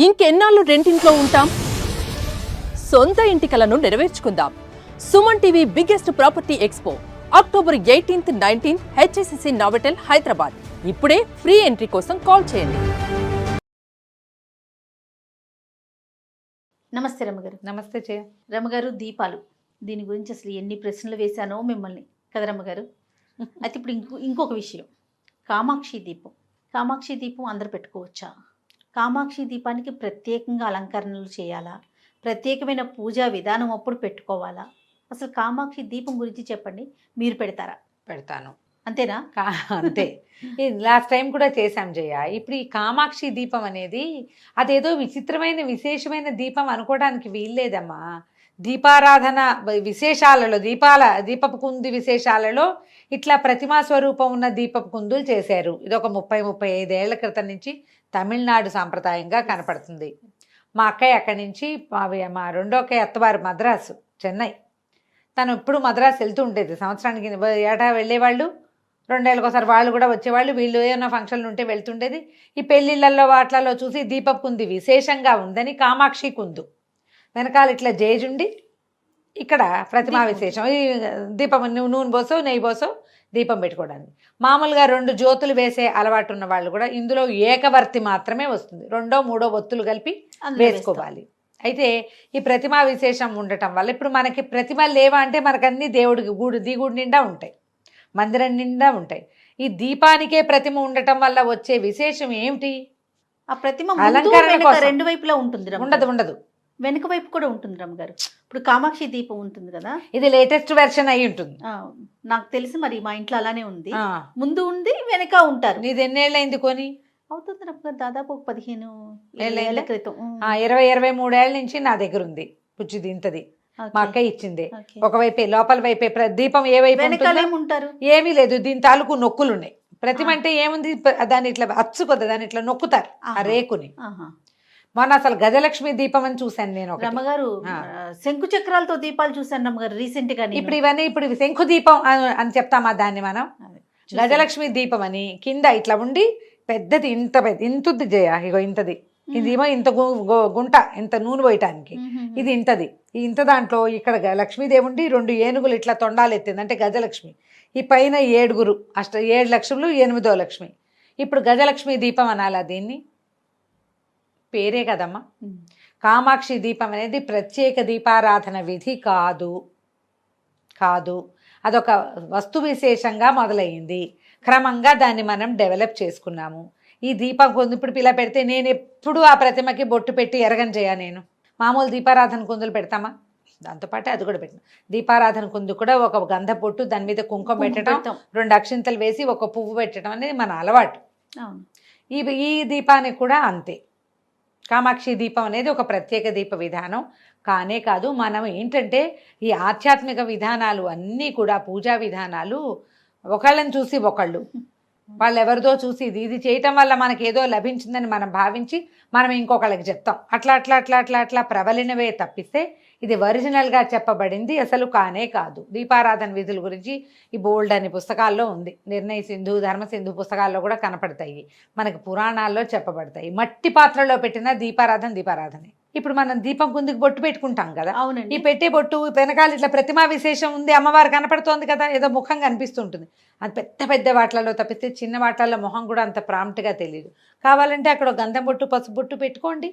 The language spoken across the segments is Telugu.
ఇంకెన్నాళ్ళు రెంటింట్లో ఉంటాం? సొంత ఇంటి కలను నెరవేర్చుకుందాం. Suman TV biggest property expo October 18th, 19th HSCC Novotel Hyderabad. ఇప్పుడే ఫ్రీ ఎంట్రీ కోసం కాల్ చేయండి. నమస్తే రమ్మగారు. నమస్తే చే రమ్మగారు, దీపాలు దీని గురించి అసలు ఎన్ని ప్రశ్నలు వేశానో మిమ్మల్ని కదా రమ్మగారు. అయితే ఇప్పుడు ఇంకొక విషయం, కామాక్షి దీపం. కామాక్షి దీపం అందరు పెట్టుకోవచ్చా? కామాక్షి దీపానికి ప్రత్యేకంగా అలంకరణలు చేయాలా? ప్రత్యేకమైన పూజా విధానం అప్పుడు పెట్టుకోవాలా? అసలు కామాక్షి దీపం గురించి చెప్పండి. మీరు పెడతారా? పెడతాను. అంతేనా? అంతే. లాస్ట్ టైం కూడా చేశాం జయ. ఇప్పుడు ఈ కామాక్షి దీపం అనేది అదేదో విచిత్రమైన విశేషమైన దీపం అనుకోవడానికి వీల్లేదమ్మా. దీపారాధన విశేషాలలో దీపపు కుంది విశేషాలలో ఇట్లా ప్రతిమా స్వరూపం ఉన్న దీపపు కుందులు చేశారు. ఇది ఒక 30-35 ఏళ్ల క్రితం నుంచి తమిళనాడు సాంప్రదాయంగా కనపడుతుంది. మా అక్కయ్య అక్కడి నుంచి, మా రెండో అక్కయ్య అత్తవారు మద్రాసు, చెన్నై. తను ఎప్పుడు మద్రాసు వెళ్తూ ఉండేది. సంవత్సరానికి ఏటా వెళ్ళేవాళ్ళు, 2 ఏళ్ళకి ఒకసారి వాళ్ళు కూడా వచ్చేవాళ్ళు. వీళ్ళు ఏమైనా ఫంక్షన్లు ఉంటే వెళ్తుండేది. ఈ పెళ్ళిళ్ళల్లో వాట్లలో చూసి దీపపు కుంది విశేషంగా ఉందని కామాక్షి కుందు వెనకాల ఇట్లా జేజుండి ఇక్కడ ప్రతిమా విశేషం. ఈ దీపం నూనె పోసో నెయ్యి పోసో దీపం పెట్టుకోవడానికి. మామూలుగా 2 జ్యోతులు వేసే అలవాటు ఉన్న వాళ్ళు కూడా ఇందులో ఏకవర్తి మాత్రమే వస్తుంది. 2, 3 ఒత్తులు కలిపి వేసుకోవాలి. అయితే ఈ ప్రతిమా విశేషం ఉండటం వల్ల ఇప్పుడు మనకి ప్రతిమలు లేవా అంటే మనకు అన్ని దేవుడికి దిగుడు నిండా ఉంటాయి, మందిరం నిండా ఉంటాయి. ఈ దీపానికే ప్రతిమ ఉండటం వల్ల వచ్చే విశేషం ఏమిటి? ఆ ప్రతిమ అలంకరణ కోసం 2 వైపులా ఉంటుంది. ఉండదు. వెనుక వైపు కూడా ఉంటుంది రమ్మగారు. ఇప్పుడు కామాక్షి దీపం ఉంటుంది కదా, ఇది లేటెస్ట్ వెర్షన్ అయి ఉంటుంది. నాకు తెలిసి మరి మా ఇంట్లో అలానే ఉంది. ముందు ఉంది, వెనక ఉంటారు. నీది ఎన్నేళ్ళైంది కొని? అవుతుంది రమ్మగారు, దాదాపు 15 ఏళ్ల క్రితం. 20-23 ఏళ్ళ నుంచి నా దగ్గర ఉంది. పుచ్చిది ఇంతది మా అక్క ఇచ్చింది. ఒకవైపే లోపల వైపే దీపం ఏ వైపు ఉంటారు? ఏమీ లేదు. దీని తాలూకు నొక్కులు ఉన్నాయి. ప్రతిమ అంటే ఏముంది, దాన్ని ఇట్లా అచ్చుకొద్ది, దాన్ని ఇట్లా నొక్కుతారు ఆ రేకుని. మొన్న అసలు గజలక్ష్మి దీపం అని చూశాను నేను. రమ్మగారు, శంకు చక్రాలతో దీపాలు చూశాను రమ్మగారు రీసెంట్ గా. ఇప్పుడు శంకు దీపం అని చెప్తామా దాన్ని మనం? గజలక్ష్మి దీపం అని కింద ఇట్లా ఉండి పెద్దది, ఇంతుంది జయ, ఇగో ఇంతది. ఇదేమో ఇంత గుంట, ఇంత నూనె పోయటానికి. ఇది ఇంతది. ఈ ఇంత దాంట్లో ఇక్కడ లక్ష్మీదేవి ఉండి 2 ఏనుగులు ఇట్లా తొండాలు ఎత్తింది అంటే గజలక్ష్మి. ఈ పైన 7 లక్ష్ములు, 8వ లక్ష్మి. ఇప్పుడు గజలక్ష్మి దీపం అనాలా దీన్ని? పేరే కదమ్మా. కామాక్షి దీపం అనేది ప్రత్యేక దీపారాధన విధి కాదు. అదొక వస్తు విశేషంగా మొదలయ్యింది. క్రమంగా దాన్ని మనం డెవలప్ చేసుకున్నాము. ఈ దీపం కుందు ఇప్పుడు ఇలా పెడితే నేను ఎప్పుడు ఆ ప్రతిమకి బొట్టు పెట్టి ఎరగని నేను మామూలు దీపారాధన కుందులు పెడతామా? దాంతోపాటు అది కూడా పెట్టిన దీపారాధన కుందు కూడా ఒక గంధ పొట్టు, దాని మీద కుంకుమ పెట్టడం, 2 అక్షింతలు వేసి ఒక పువ్వు పెట్టడం అనేది మన అలవాటు. ఈ దీపానికి కూడా అంతే. కామాక్షి దీపం అనేది ఒక ప్రత్యేక దీప విధానం కానే కాదు. మనం ఏంటంటే ఈ ఆధ్యాత్మిక విధానాలు అన్నీ కూడా పూజా విధానాలు ఒకళ్ళని చూసి ఒకళ్ళు, వాళ్ళు ఎవరిదో చూసి ఇది చేయటం వల్ల మనకి ఏదో లభించిందని మనం భావించి మనం ఇంకొకళ్ళకి చెప్తాం. అట్లా ప్రబలినవే తప్పిస్తే ఇది ఒరిజినల్గా చెప్పబడింది అసలు కానే కాదు. దీపారాధన విధుల గురించి ఈ బోల్డ్ అనే పుస్తకాల్లో ఉంది. నిర్ణయ సింధు, ధర్మ సింధు పుస్తకాల్లో కూడా కనపడతాయి, మనకి పురాణాల్లో చెప్పబడతాయి. మట్టి పాత్రలో పెట్టిన దీపారాధనే. ఇప్పుడు మనం దీపం కుందుకు బొట్టు పెట్టుకుంటాం కదా. అవునండి. ఈ పెట్టే బొట్టు వెనకాల ఇట్లా ప్రతిమా విశేషం ఉంది, అమ్మవారు కనపడుతోంది కదా, ఏదో ముఖం కనిపిస్తుంటుంది. అది పెద్ద వాటిలలో తప్పిస్తే చిన్న వాటిలలో మొహం కూడా అంత ప్రాంప్ట్గా తెలియదు. కావాలంటే అక్కడ గంధం బొట్టు, పసుపు బొట్టు పెట్టుకోండి.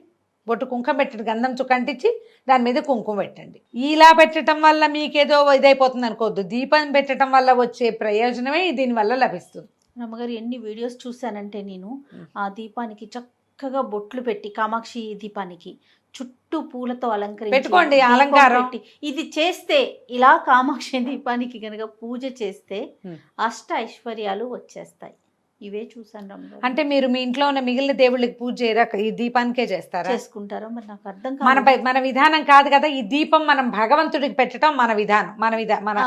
బొట్టు కుంకుమ పెట్టండి, గంధం చుక్కంటించి దాని మీద కుంకుమ పెట్టండి. ఇలా పెట్టడం వల్ల మీకేదో ఇదైపోతుంది అనుకోవద్దు. దీపం పెట్టడం వల్ల వచ్చే ప్రయోజనమే దీనివల్ల లభిస్తుంది. రమ్మగారు, ఎన్ని వీడియోస్ చూశానంటే నేను ఆ దీపానికి చక్కగా బొట్లు పెట్టి, కామాక్షి దీపానికి చుట్టూ పూలతో అలంకరించి పెట్టుకోండి, అలంకారం. ఇది చేస్తే, ఇలా కామాక్షి దీపానికి కనుక పూజ చేస్తే అష్ట ఐశ్వర్యాలు వచ్చేస్తాయి. ఇవే చూసాను రమ్మగారు. అంటే మీరు మీ ఇంట్లో ఉన్న మిగిలిన దేవుళ్ళకి పూజ చేయరా? ఈ దీపానికే చేసుకుంటారా? మరి నాకు అర్థం కాదు. మన విధానం కాదు కదా. ఈ దీపం మనం భగవంతుడికి పెట్టడం మన విధానం. మన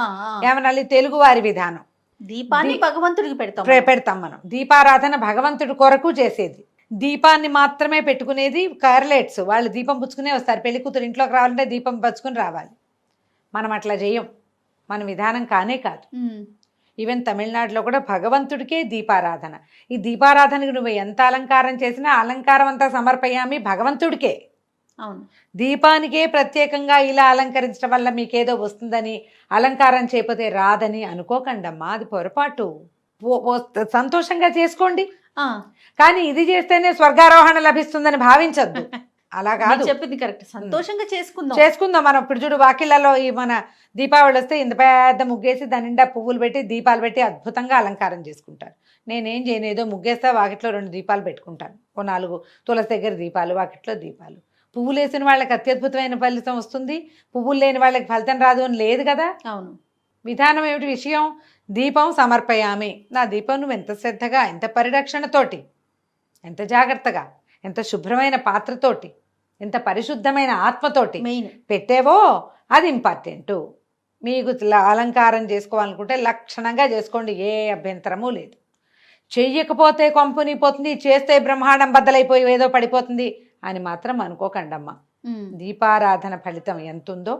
ఏమన్నా తెలుగు వారి విధానం. దీపాన్ని భగవంతుడికి పెడతాం మనం. దీపారాధన భగవంతుడి కొరకు చేసేది. దీపాన్ని మాత్రమే పెట్టుకునేది కార్లెట్స్. వాళ్ళు దీపం పుచ్చుకునే వస్తారు. పెళ్లి కూతురు ఇంట్లోకి రావాలంటే దీపం పుచ్చుకుని రావాలి. మనం అట్లా చేయం. మన విధానం కానే కాదు. ఈవెన్ తమిళనాడులో కూడా భగవంతుడికే దీపారాధన. ఈ దీపారాధనకి నువ్వు ఎంత అలంకారం చేసినా అలంకారం అంతా సమర్పయామి భగవంతుడికే. అవును. దీపానికే ప్రత్యేకంగా ఇలా అలంకరించడం వల్ల మీకేదో వస్తుందని, అలంకారం చేయకపోతే రాదని అనుకోకండమ్మా, అది పొరపాటు. సంతోషంగా చేసుకోండి, కానీ ఇది చేస్తేనే స్వర్గారోహణ లభిస్తుందని భావించద్దు. అలా కాదు, చెప్పింది కరెక్ట్. సంతోషంగా చేసుకుందాం. మనం ఇప్పుడు చూడు వాకిళ్లలో ఈ మన దీపావళి వస్తే ఇంత పెద్ద ముగ్గేసి దాని నిండా పువ్వులు పెట్టి దీపాలు పెట్టి అద్భుతంగా అలంకారం చేసుకుంటారు. నేనేం చేయను, ఏదో ముగ్గేస్తా, వాకిట్లో 2 దీపాలు పెట్టుకుంటాను, ఓ 4 తులసి దగ్గర దీపాలు, వాకిట్లో దీపాలు. పువ్వులు వేసిన వాళ్ళకి అత్యద్భుతమైన ఫలితం వస్తుంది, పువ్వులు లేని వాళ్ళకి ఫలితం రాదు అని లేదు కదా. అవును. విధానం ఏమిటి విషయం? దీపం సమర్పయామి. నా దీపం నువ్వు ఎంత శ్రద్ధగా, ఎంత పరిరక్షణతోటి, ఎంత జాగ్రత్తగా, ఎంత శుభ్రమైన పాత్రతోటి, ఎంత పరిశుద్ధమైన ఆత్మతోటి మెయిన్ పెట్టేవో అది ఇంపార్టెంటు. మీకు అలంకారం చేసుకోవాలనుకుంటే లక్షణంగా చేసుకోండి, ఏ అభ్యంతరము లేదు. చెయ్యకపోతే కొంపని పోతుంది, చేస్తే బ్రహ్మాండం బద్దలైపోయి ఏదో పడిపోతుంది అని మాత్రం అనుకోకండమ్మా. దీపారాధన ఫలితం ఎంతుందో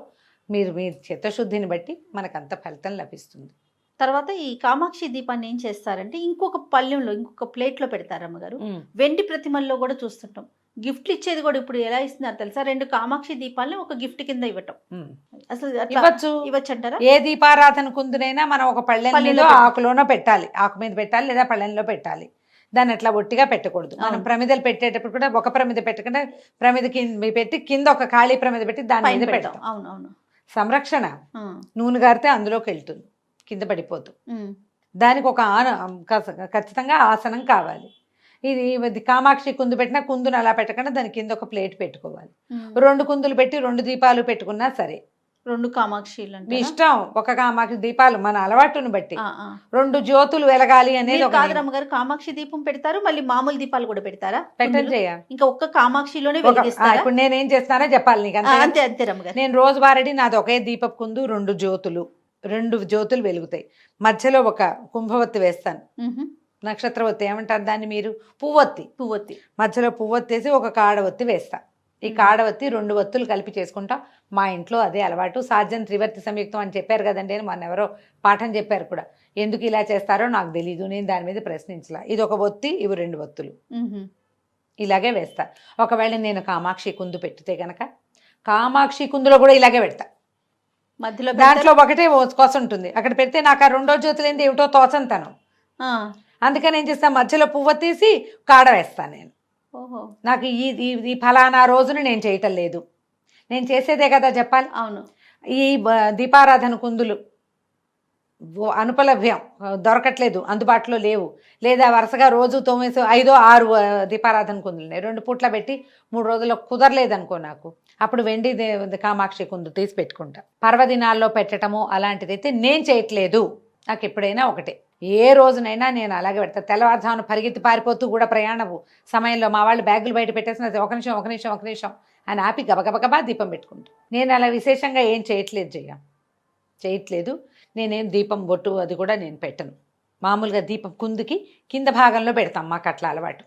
మీరు మీ చిత్తశుద్ధిని బట్టి మనకంత ఫలితం లభిస్తుంది. తర్వాత ఈ కామాక్షి దీపాన్ని ఏం చేస్తారంటే ఇంకొక పళ్ళెంలో, ఇంకొక ప్లేట్లో పెడతారు అమ్మగారు. వెండి ప్రతిమల్లో కూడా చూస్తుంటాం. గిఫ్ట్లు ఇచ్చేది కూడా ఇప్పుడు ఎలా ఇస్తున్నారు తెలుసా? 2 కామాక్షి దీపాలని ఒక గిఫ్ట్ కింద ఇవ్వటం. అసలు ఇవ్వచ్చు అంటారా? ఏ దీపారాధన కుందునైనా మనం ఒక పళ్ళెంలో ఆకులోనో పెట్టాలి, ఆకు మీద పెట్టాలి లేదా పళ్ళెంలో పెట్టాలి. దాన్ని అట్లా ఒట్టిగా పెట్టకూడదు. మనం ప్రమిదలు పెట్టేటప్పుడు కూడా ఒక ప్రమిద పెట్టకుండా ప్రమిద కింద పెట్టి కింద ఒక ఖాళీ ప్రమిద పెట్టి దాని మీద పెడతాం. అవునవును. సంరక్షణ. నూనె గారితే అందులోకి వెళ్తుంది, కింద పడిపోతు. దానికి ఒక ఖచ్చితంగా ఆసనం కావాలి. ఇది కామాక్షి కుందు పెట్టినా కుందును అలా పెట్టకుండా దాని కింద ఒక ప్లేట్ పెట్టుకోవాలి. 2 కుందులు పెట్టి 2 దీపాలు పెట్టుకున్నా సరే. 2 కామాక్షిలు మీ ఇష్టం. ఒక కామాక్షి దీపాలు మన అలవాటును బట్టి 2 జ్యోతులు వెలగాలి అనేది కాదరమ్మగారు. కామాక్షి దీపం పెడతారు, మళ్ళీ మామూలు దీపాలు కూడా పెడతారా? పెట్టం చేయ. ఇంకా ఒక్క కామాక్షిలోనే వెలిగిస్తారా? ఇప్పుడు నేనేం చేస్తానో చెప్పాలి నీకు. అంతే అంతే రమ్మగారు. నేను రోజువారీ నాది ఒకే దీపపు కుందు, 2 జ్యోతులు వెలుగుతాయి. మధ్యలో ఒక కుంభవత్తి వేస్తాను, నక్షత్రవత్తి ఏమంటారు దాన్ని మీరు? పువ్వొత్తి. మధ్యలో పువ్వొత్తి వేసి ఒక కాడవత్తి వేస్తా. ఈ కాడవత్తి 2 వత్తులు కలిపి చేసుకుంటాం. మా ఇంట్లో అదే అలవాటు. సాధ్యం త్రివర్తి సంయుక్తం అని చెప్పారు కదండి అని మొన్న ఎవరో పాఠం చెప్పారు కూడా. ఎందుకు ఇలా చేస్తారో నాకు తెలీదు, నేను దాని మీద ప్రశ్నించలా. ఇది ఒక ఒత్తి, ఇవి 2 వత్తులు ఇలాగే వేస్తా. ఒకవేళ నేను కామాక్షి కుందు పెట్టితే గనక కామాక్షి కుందులో కూడా ఇలాగే పెడతా. మధ్యలో దాంట్లో ఒకటే కొస ఉంటుంది, అక్కడ పెడితే నాకు ఆ 2వ జ్యోతులు ఏంటి ఏమిటో తోచంతాను. అందుకని ఏం చేస్తా, మధ్యలో పువ్వొత్తేసి కాడ వేస్తాను నేను. నాకు ఈ ఫలానా రోజున నేను చేయటం లేదు, నేను చేసేదే కదా చెప్పాలి. అవును. ఈ దీపారాధన కుందులు అనుపలభ్యం, దొరకట్లేదు, అందుబాటులో లేవు, లేదా వరుసగా రోజు 9, 5, 6 దీపారాధన కుందులు ఉన్నాయి, 2 పూట్ల పెట్టి 3 రోజుల్లో కుదరలేదనుకో నాకు, అప్పుడు వెండి కామాక్షి కుందు తీసి పెట్టుకుంటా. పర్వదినాల్లో పెట్టడము అలాంటిదైతే నేను చేయట్లేదు. నాకు ఎప్పుడైనా ఒకటే, ఏ రోజునైనా నేను అలాగే పెడతా. తెల్లవారుజామున పరిగెత్తి పారిపోతూ కూడా ప్రయాణము సమయంలో మా వాళ్ళు బ్యాగులు బయట పెట్టేసిన ఒక నిమిషం అని ఆపి గబగబగబా దీపం పెట్టుకుంటా. నేను అలా విశేషంగా ఏం చేయట్లేదు. నేనేం దీపం బొట్టు అది కూడా నేను పెట్టను. మామూలుగా దీపం కుందుకి కింద భాగంలో పెడతాం, మాకు అట్లా అలవాటు.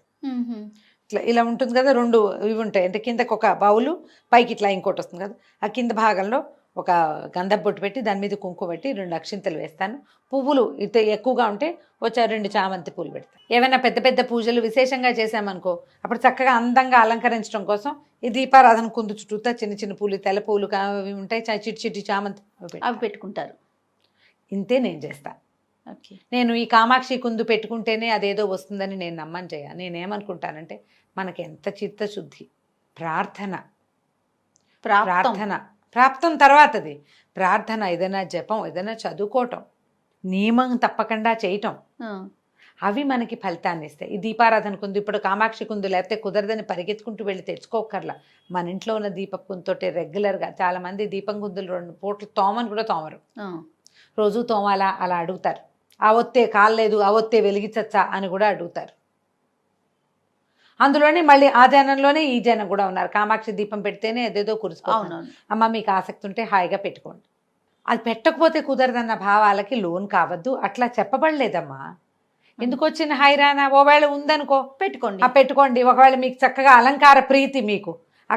ఇట్లా ఇలా ఉంటుంది కదా, 2 ఇవి ఉంటాయి, అంటే కిందకు ఒక బౌలు, పైకి ఇట్లా ఇంకోటి వస్తుంది కదా, ఆ కింద భాగంలో ఒక గంధపు బొట్టు పెట్టి దాని మీద కుంకుమ పెట్టి 2 అక్షింతలు వేస్తాను. పువ్వులు ఇతే ఎక్కువగా ఉంటే వచ్చే 2 చామంతి పూలు పెడతాను. ఏమైనా పెద్ద పెద్ద పూజలు విశేషంగా చేసామనుకో, అప్పుడు చక్కగా అందంగా అలంకరించడం కోసం ఈ దీపారాధన కుందు చుట్టూతా చిన్న చిన్న పూలు, తెల్ల పూలు అవి ఉంటాయి, చిట్టి చామంతి అవి పెట్టుకుంటారు. ఇంతే నేను చేస్తాను. నేను ఈ కామాక్షి కుందు పెట్టుకుంటేనే అదేదో వస్తుందని నేను నమ్మను చేయ. నేనేమనుకుంటానంటే మనకి ఎంత చిత్తశుద్ధి, ప్రాప్తం తర్వాతది ప్రార్థన, ఏదైనా జపం, ఏదైనా చదువుకోవటం, నియమం తప్పకుండా చేయటం, అవి మనకి ఫలితాన్ని ఇస్తాయి. ఈ దీపారాధన కుందు ఇప్పుడు కామాక్షి కుందు లేకపోతే కుదరదని పరిగెత్తుకుంటూ వెళ్ళి తెచ్చుకోకర్లా. మన ఇంట్లో ఉన్న దీపపు కుందుతోటే రెగ్యులర్గా, చాలామంది దీపం కుందులు 2 పూటలు తోమని కూడా తోమరు, రోజు తోమాలా అలా అడుగుతారు. ఆ ఒత్తే కాలేదు, ఆ ఒత్తే వెలిగించచ్చా అని కూడా అడుగుతారు. అందులోనే మళ్ళీ ఆ జనంలోనే ఈ జనం కూడా ఉన్నారు, కామాక్షి దీపం పెడితేనే అదేదో కురిసిపోతుంది. అమ్మ మీకు ఆసక్తి ఉంటే హాయిగా పెట్టుకోండి, అది పెట్టకపోతే కుదరదన్న భావాలకి లోన్ కావద్దు, అట్లా చెప్పబడలేదమ్మా. ఎందుకు వచ్చిన హైరానా? ఒకవేళ ఉందనుకో పెట్టుకోండి. ఒకవేళ మీకు చక్కగా అలంకార ప్రీతి, మీకు ఆ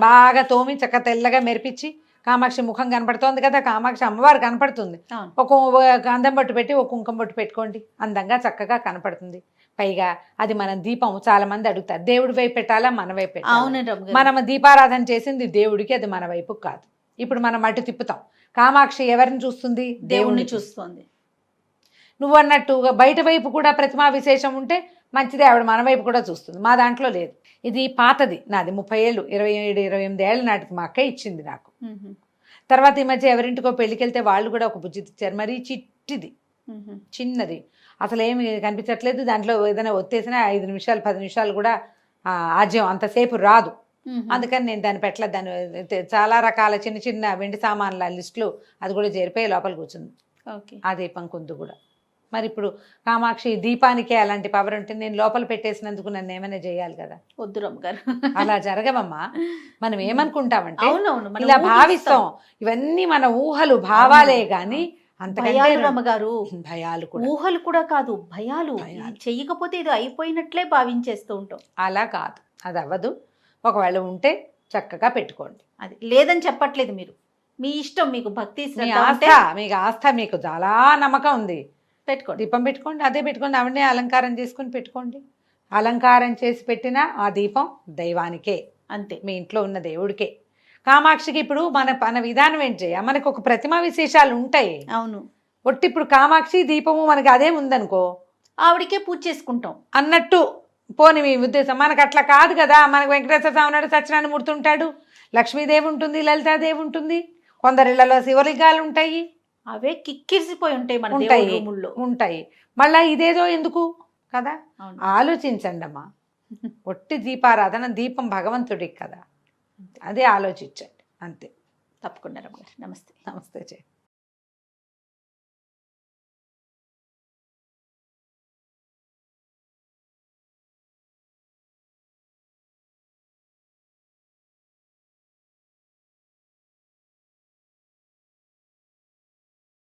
బాగా తోమి చక్కగా తెల్లగా మెరిపించి కామాక్షి ముఖం కనపడుతోంది కదా, కామాక్షి అమ్మవారు కనపడుతుంది. అవును. ఒక అందం బొట్టు పెట్టి ఒక కుంకుమ బొట్టు పెట్టుకోండి, అందంగా చక్కగా కనపడుతుంది. పైగా అది మనం దీపం చాలా మంది అడుగుతారు, దేవుడి వైపు పెట్టాలా మన వైపు పెట్టాలా? అవునండి రమ్మగారు. మనం దీపారాధన చేసింది దేవుడికి, అది మన వైపు కాదు. ఇప్పుడు మనం అటు తిప్పుతాం. కామాక్షి ఎవరిని చూస్తుంది? దేవుణ్ణి చూస్తుంది. నువ్వు అన్నట్టు బయట వైపు కూడా ప్రతిమా విశేషం ఉంటే మంచిదే, ఆవిడ మన వైపు కూడా చూస్తుంది. మా దాంట్లో లేదు. ఇది పాతది, నాది 30 ఏళ్ళు, 27-28 ఏళ్ళ నాటికి మా అక్క ఇచ్చింది నాకు. తర్వాత ఈ మధ్య ఎవరింటికో పెళ్ళికి వెళ్తే వాళ్ళు కూడా ఒక బుజ్జి ఇచ్చారు, మరీ చిట్టిది, చిన్నది, అసలు ఏమి కనిపించట్లేదు. దాంట్లో ఏదైనా ఒత్తేసినా 5 నిమిషాలు 10 నిమిషాలు కూడా ఆజ్యం అంతసేపు రాదు. అందుకని నేను దాన్ని పెట్టలేదు. దాన్ని చాలా రకాల చిన్న చిన్న వెండి సామాన్ల లిస్టులు అది కూడా చేరిపోయి లోపల కూర్చుంది. ఓకే. ఆ దీపం కుందు కూడా. మరి ఇప్పుడు కామాక్షి దీపానికే అలాంటి పవర్ ఉంటే నేను లోపల పెట్టేసినందుకు నన్ను ఏమైనా చేయాలి కదా? వద్దు రమ్మగారు. అలా జరగవమ్మా. మనం ఏమనుకుంటామంటే అవునవును, మనం ఇలా ఊహిస్తాం. భావిస్తాం. ఇవన్నీ మన ఊహలు భావాలే గాని అంతకంటే భయాలు రమ్మగారు. భయాలు కూడా. ఊహలు కూడా కాదు, భయాలు. చెయ్యకపోతే ఇది అయిపోయినట్లే భావించేస్తూ ఉంటాం. అలా కాదు, అది అవ్వదు. ఒకవేళ ఉంటే చక్కగా పెట్టుకోండి. అది లేదని చెప్పట్లేదు మీరు, మీ ఇష్టం, మీకు భక్తి మీ శ్రద్ధ ఆస్థ, ఉంటే మీకు ఆస్థ, మీకు చాలా నమ్మకం ఉంది, పెట్టుకోండి. దీపం పెట్టుకోండి. అదే పెట్టుకోండి, ఆవిడనే అలంకారం చేసుకుని పెట్టుకోండి. అలంకారం చేసి పెట్టిన ఆ దీపం దైవానికే, అంతే, మీ ఇంట్లో ఉన్న దేవుడికే. కామాక్షికి ఇప్పుడు మన విధానం ఏంటి చేయ, మనకు ఒక ప్రతిమా విశేషాలు ఉంటాయి. అవును. ఒట్టి ఇప్పుడు కామాక్షి దీపము మనకి అదే ఉందనుకో, ఆవిడికే పూజ చేసుకుంటాం అన్నట్టు. పోని మీ ఉద్దేశం, మనకు అట్లా కాదు కదా. మనకు వెంకటేశ్వర స్వామి నాడు సత్యనారాయణ మూర్తి ఉంటాడు, లక్ష్మీదేవి ఉంటుంది, లలితాదేవి ఉంటుంది, కొందరిళ్లలో శివలింగాలు ఉంటాయి, అవే కిక్కిరిసిపోయి ఉంటాయి మన ఉంటాయి దేవుడి రూముల్లో. ఉంటాయి. మళ్ళా ఇదేదో ఎందుకు కదా? అవును. ఆలోచించండి అమ్మా. ఒట్టి దీపారాధన, దీపం భగవంతుడికి కదా, అదే ఆలోచించండి అంతే. తప్పకుండా రమ్మగారు. నమస్తే. నమస్తే.